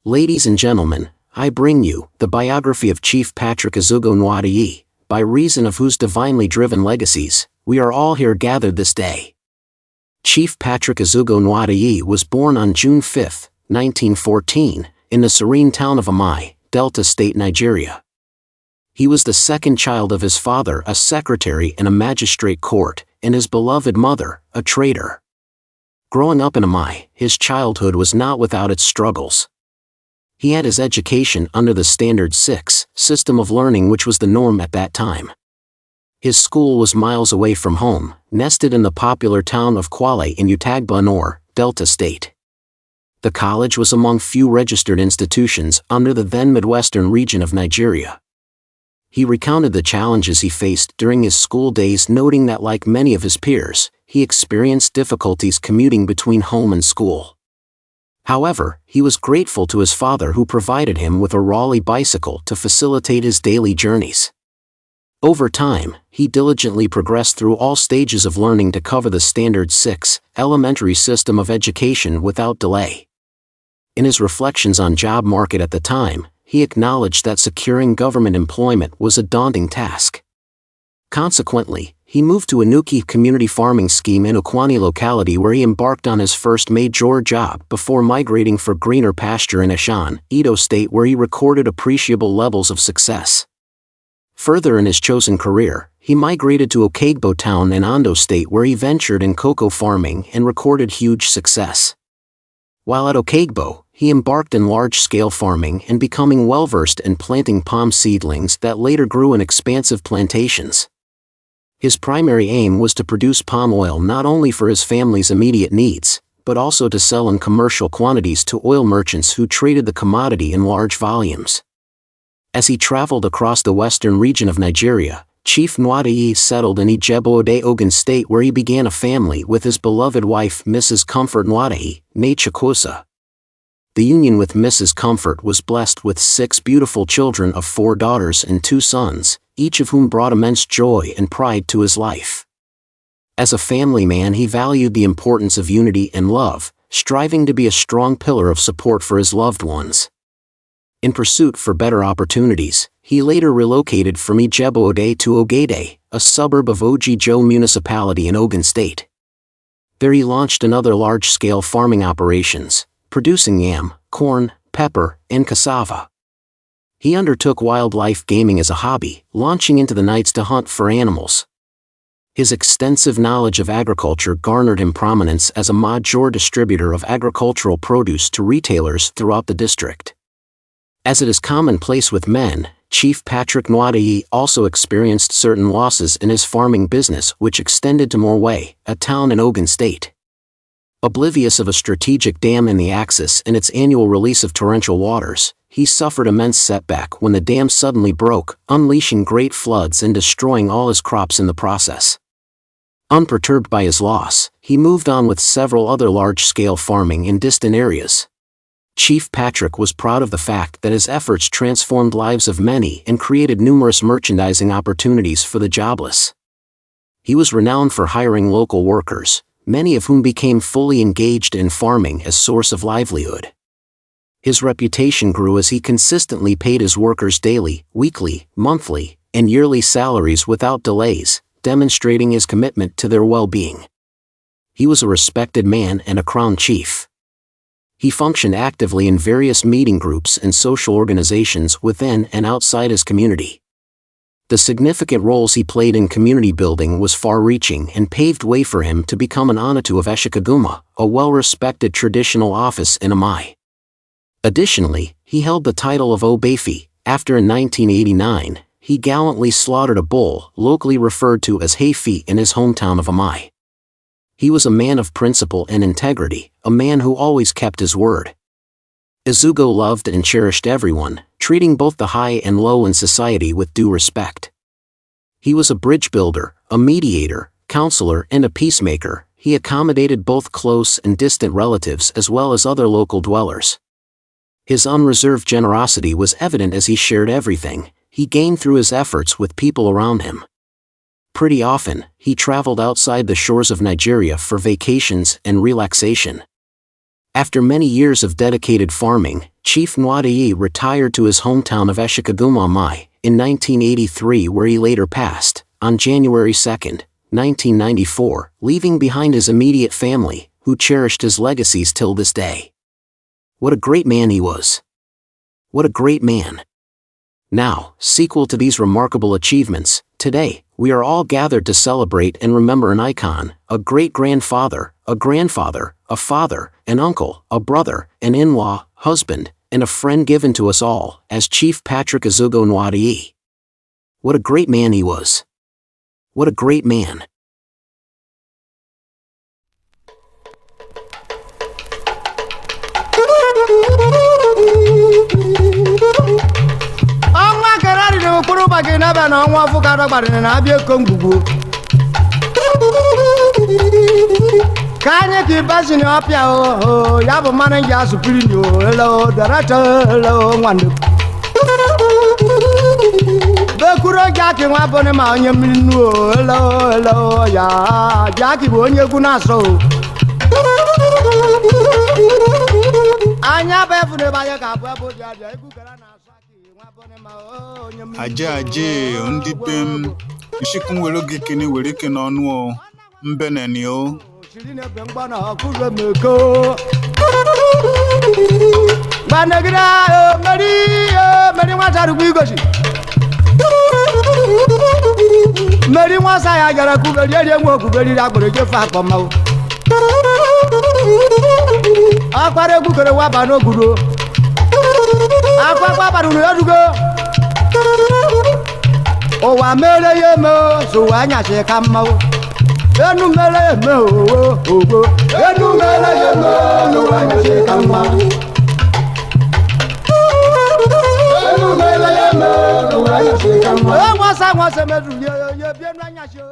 Ladies and gentlemen, I bring you the biography of Chief Patrick Ezeugo Nwadei, by reason of whose divinely driven legacies we are all here gathered this day. Chief Patrick Ezeugo Nwadei was born on June 5, 1914, in the serene town of Amai, Delta State, Nigeria. He was the second child of his father, a secretary in a magistrate court, and his beloved mother, a trader. Growing up in Amai, his childhood was not without its struggles. He had his education under the Standard 6 system of learning, which was the norm at that time. His school was miles away from home, nested in the popular town of Kwale in Utagba, Delta State. The college was among few registered institutions under the then Midwestern region of Nigeria. He recounted the challenges he faced during his school days, noting that like many of his peers, he experienced difficulties commuting between home and school. However, he was grateful to his father, who provided him with a Raleigh bicycle to facilitate his daily journeys. Over time, he diligently progressed through all stages of learning to cover the Standard 6 elementary system of education without delay. In his reflections on job market at the time, he acknowledged that securing government employment was a daunting task. Consequently, he moved to a Nuki community farming scheme in Okwani locality, where he embarked on his first major job before migrating for greener pasture in Ashan, Edo State, where he recorded appreciable levels of success. Further in his chosen career, he migrated to Okigbo town in Ondo State, where he ventured in cocoa farming and recorded huge success. While at Okigbo, he embarked in large-scale farming and becoming well-versed in planting palm seedlings that later grew in expansive plantations. His primary aim was to produce palm oil not only for his family's immediate needs, but also to sell in commercial quantities to oil merchants who traded the commodity in large volumes. As he traveled across the western region of Nigeria, Chief Nwadei settled in Ijebu-Ode, Ogun State, where he began a family with his beloved wife, Mrs. Comfort Nwadei, née Chikosa. The union with Mrs. Comfort was blessed with 6 beautiful children of 4 daughters and 2 sons, each of whom brought immense joy and pride to his life. As a family man, he valued the importance of unity and love, striving to be a strong pillar of support for his loved ones. In pursuit for better opportunities, he later relocated from Ijebu-Ode to Ogede, a suburb of Ogijo municipality in Ogun State. There he launched another large-scale farming operations, producing yam, corn, pepper, and cassava. He undertook wildlife gaming as a hobby, launching into the nights to hunt for animals. His extensive knowledge of agriculture garnered him prominence as a major distributor of agricultural produce to retailers throughout the district. As it is commonplace with men, Chief Patrick Nwadei also experienced certain losses in his farming business, which extended to Nwadei, a town in Ogun State. Oblivious of a strategic dam in the axis and its annual release of torrential waters, he suffered immense setback when the dam suddenly broke, unleashing great floods and destroying all his crops in the process. Unperturbed by his loss, he moved on with several other large-scale farming in distant areas. Chief Patrick was proud of the fact that his efforts transformed lives of many and created numerous merchandising opportunities for the jobless. He was renowned for hiring local workers, many of whom became fully engaged in farming as source of livelihood. His reputation grew as he consistently paid his workers daily, weekly, monthly, and yearly salaries without delays, demonstrating his commitment to their well-being. He was a respected man and a crown chief. He functioned actively in various meeting groups and social organizations within and outside his community. The significant roles he played in community building was far-reaching and paved way for him to become an Onatu of Eshikaguma, a well-respected traditional office in Amai. Additionally, he held the title of Obafi, after in 1989, he gallantly slaughtered a bull, locally referred to as Heifi, in his hometown of Amai. He was a man of principle and integrity, a man who always kept his word. Ezeugo loved and cherished everyone, treating both the high and low in society with due respect. He was a bridge builder, a mediator, counselor, and a peacemaker. He accommodated both close and distant relatives as well as other local dwellers. His unreserved generosity was evident as he shared everything he gained through his efforts with people around him. Pretty often, he traveled outside the shores of Nigeria for vacations and relaxation. After many years of dedicated farming, Chief Nwadei retired to his hometown of Ezeugo in 1983, where he later passed, on January 2, 1994, leaving behind his immediate family, who cherished his legacies till this day. What a great man he was! What a great man! Now, sequel to these remarkable achievements, today, we are all gathered to celebrate and remember an icon, a great-grandfather, a grandfather, a father, an uncle, a brother, an in-law, husband, and a friend given to us all, as Chief Patrick Ezeugo Nwadei. What a great man he was! What a great man! Kanye ki basi ni apia o ya bo manager superior hello director hello ngwandu be kuro jaki nwa bone ma onye mmiri nu o hello ya jaki bo onye ku na so anya be fune ba ya ka bo dia iku kara na so ki nwa bone ma onye mmiri aje ndị bem ishikun were gị kene were ke n'ọnụ o mbeneni o Chirine bengba na kuzo meko Banagira meri wataru kuigoshi Meri wasa ya jara kubeli ya mwo kubeli la kore je fa poma o Akware kukere wa ba no gudo Akwa ba nu yodugo O wa mele ye mo so wa nya se kamma o Enu mele me ogo Enu mele ye me no wa nya se kamma Enu mele ye me no wa nya se kamma E wasa me du ye bi enu anya se